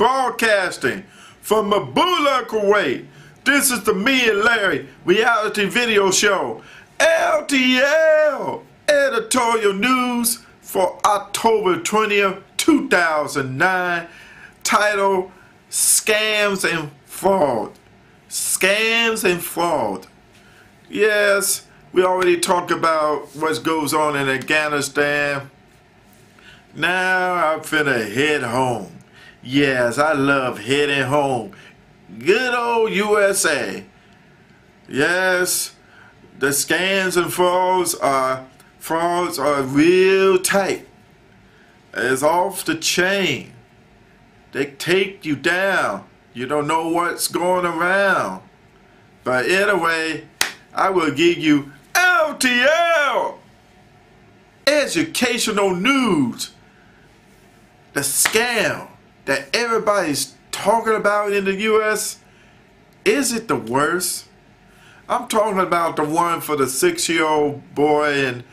broadcasting from Mabula, Kuwait. This is the Me and Larry reality video show, LTL, editorial news for October 20th, 2009, titled Scams and Fraud. Scams and Fraud. Yes, we already talked about what goes on in Afghanistan. Now I'm finna head home. Yes, I love heading home. Good old USA. Yes, the scams and frauds are real tight. It's off the chain. They take you down. You don't know what's going around. But anyway, I will give you LTL, educational news. The scam that everybody's talking about in the U.S., is it the worst? I'm talking about the one for the 6-year-old boy in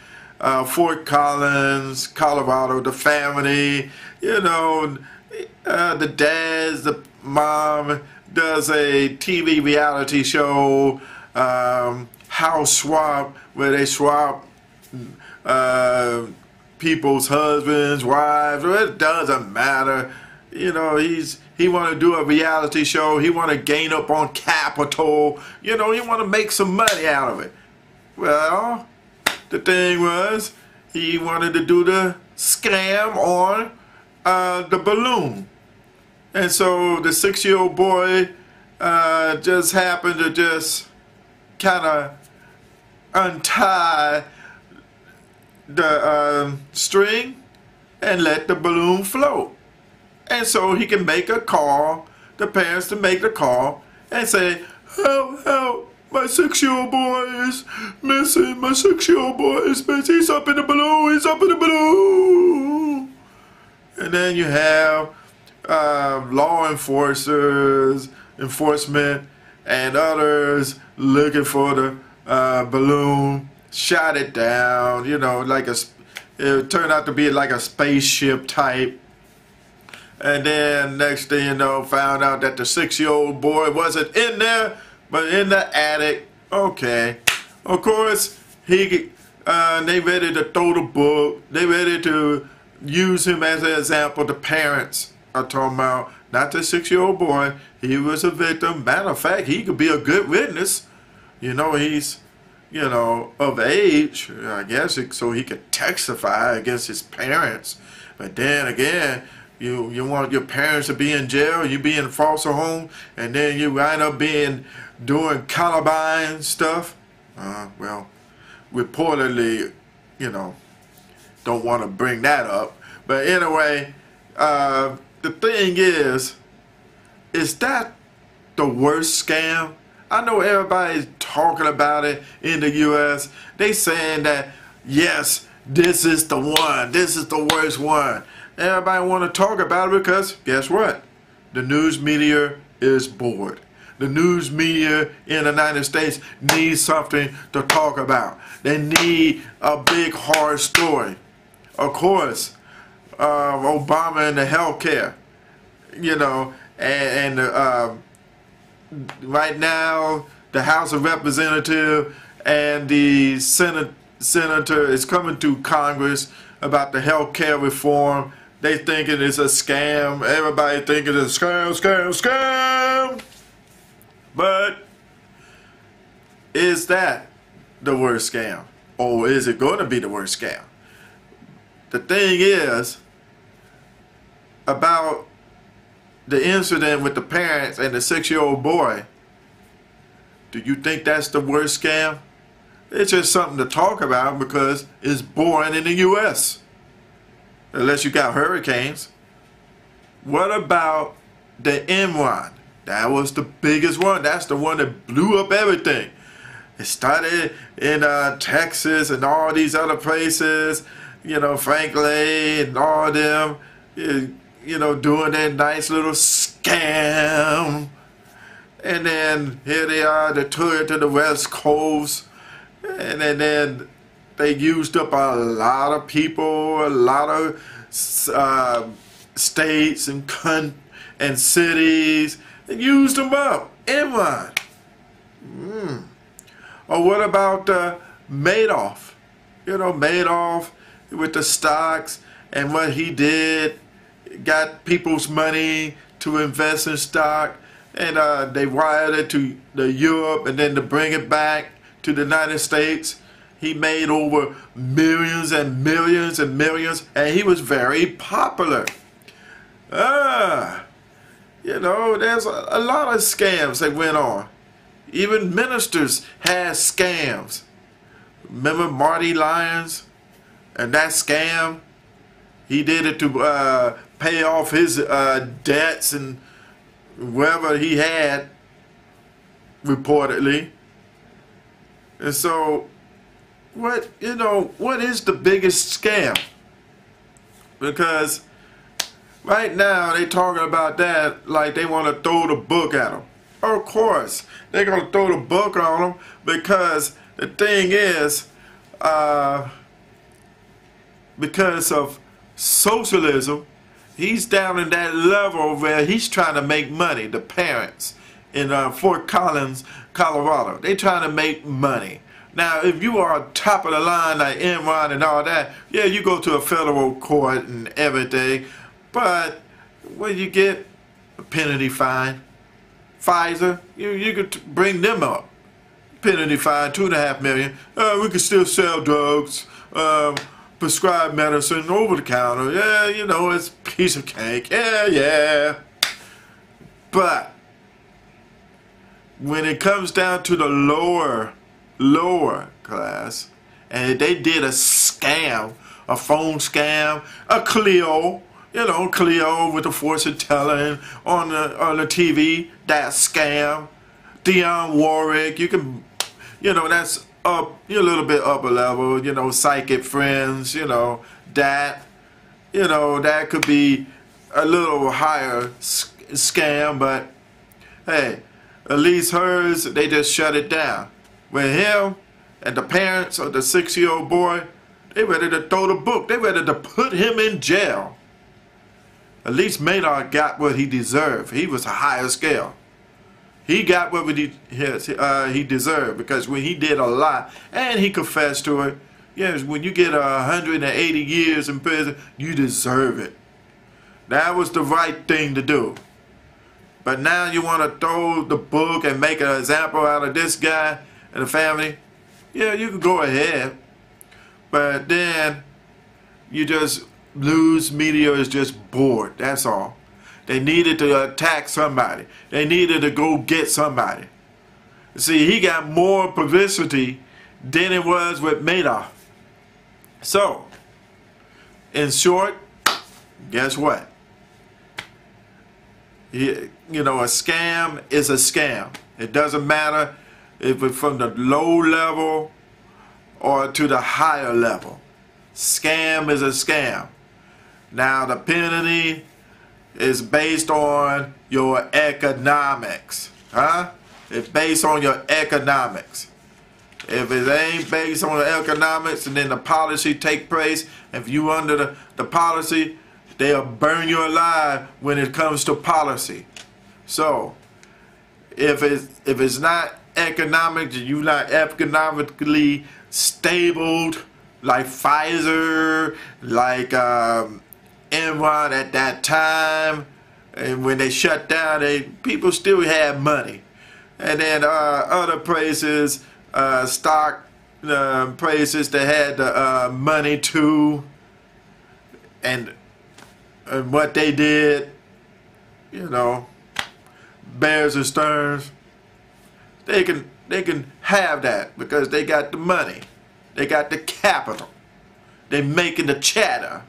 Fort Collins, Colorado, the family, you know, the dad's, the mom does a TV reality show, house swap, where they swap people's husbands, wives, it doesn't matter. You know, he want to do a reality show. He want to gain up on capital. You know, he want to make some money out of it. Well, the thing was, he wanted to do the scam on the balloon. And so the 6-year-old boy just happened to just kind of untie the string and let the balloon float. And so he can make a call, the parents to make the call and say, help, help, my 6-year-old boy is missing, my 6-year-old boy is missing, he's up in the balloon, he's up in the balloon. And then you have law enforcement and others looking for the balloon, shot it down, you know, it turned out to be like a spaceship type. And then next thing you know, found out that the 6-year-old boy wasn't in there, but in the attic. Okay. Of course, they ready to throw the book. They ready to use him as an example. The parents are talking about, not the 6-year-old boy. He was a victim. Matter of fact, he could be a good witness. You know, he's, you know, of age, I guess, so he could testify against his parents. But then again, you want your parents to be in jail, you be in foster home, and then you wind up doing Columbine stuff. Well, reportedly, you know, don't want to bring that up. But anyway, the thing is that the worst scam? I know everybody's talking about it in the U.S. They saying that, yes, this is the one. This is the worst one. Everybody want to talk about it because, guess what? The news media is bored. The news media in the United States needs something to talk about. They need a big, hard story. Of course, Obama and the health care, you know, and right now, the House of Representatives and the Senator is coming to Congress about the health care reform. They thinking it's a scam. Everybody thinking it's a scam, scam, scam. But is that the worst scam? Or is it going to be the worst scam? The thing is about the incident with the parents and the 6-year-old boy. Do you think that's the worst scam? It's just something to talk about because it's boring in the U.S. Unless you got hurricanes. What about the M1? That was the biggest one. That's the one that blew up everything. It started in Texas and all these other places. You know, Franklin and all them. You know, doing that nice little scam. And then here they are, they took it to the West Coast. And then they used up a lot of people, a lot of states and and cities and used them up. Enron. Or what about Madoff? You know, Madoff with the stocks and what he did, got people's money to invest in stock, and they wired it to Europe and then to bring it back to the United States. He made over millions and millions and millions, and he was very popular. You know, there's a lot of scams that went on. Even ministers had scams. Remember Marty Lyons and that scam? He did it to pay off his debts and whatever he had, reportedly. And so, what is the biggest scam? Because right now they talking about that like they want to throw the book at them. Of course, they're going to throw the book on them because the thing is, because of socialism, he's down in that level where he's trying to make money. The parents in Fort Collins, Colorado, they trying to make money. Now, if you are top of the line like Enron and all that, yeah, you go to a federal court and everything, but what you get? A penalty fine. Pfizer, you could bring them up. Penalty fine, $2.5 million. We could still sell drugs, prescribe medicine over the counter. Yeah, you know, it's a piece of cake. Yeah. But when it comes down to the lower class, and they did a scam, a phone scam, a Clio, you know, Clio with the fortune telling on the TV, that scam. Dionne Warwick, you can, you know, that's up, you're a little bit upper level, you know, psychic friends, you know, that could be a little higher scam, but hey, at least hers, they just shut it down. With him and the parents of the 6-year-old boy, they ready to throw the book. They ready to put him in jail. At least Madoff got what he deserved. He was a higher scale. He got what he deserved, because when he did a lot, and he confessed to it, yes, when you get 180 years in prison, you deserve it. That was the right thing to do. But now you want to throw the book and make an example out of this guy and the family? Yeah, you can go ahead. But then you just news media is just bored. That's all. They needed to attack somebody. They needed to go get somebody. See, he got more publicity than it was with Madoff. So, in short, guess what? You know, a scam is a scam. It doesn't matter if it's from the low level or to the higher level. Scam is a scam. Now, the penalty is based on your economics. It's based on your economics. If it ain't based on the economics and then the policy take place, if you under the policy, they'll burn you alive when it comes to policy. So, if it's not economic, you're not economically stable, like Pfizer, like Enron at that time, and when they shut down, people still had money. And then other places, stock places that had the money too, and what they did, you know, Bears and Stearns, they can have that because they got the money, they got the capital, they making the chatter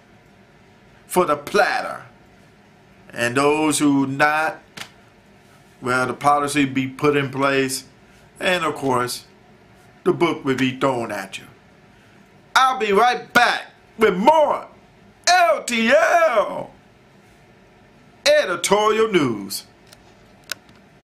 for the platter. And those who not, well, the policy be put in place, and of course the book will be thrown at you. I'll be right back with more LTL Editorial News.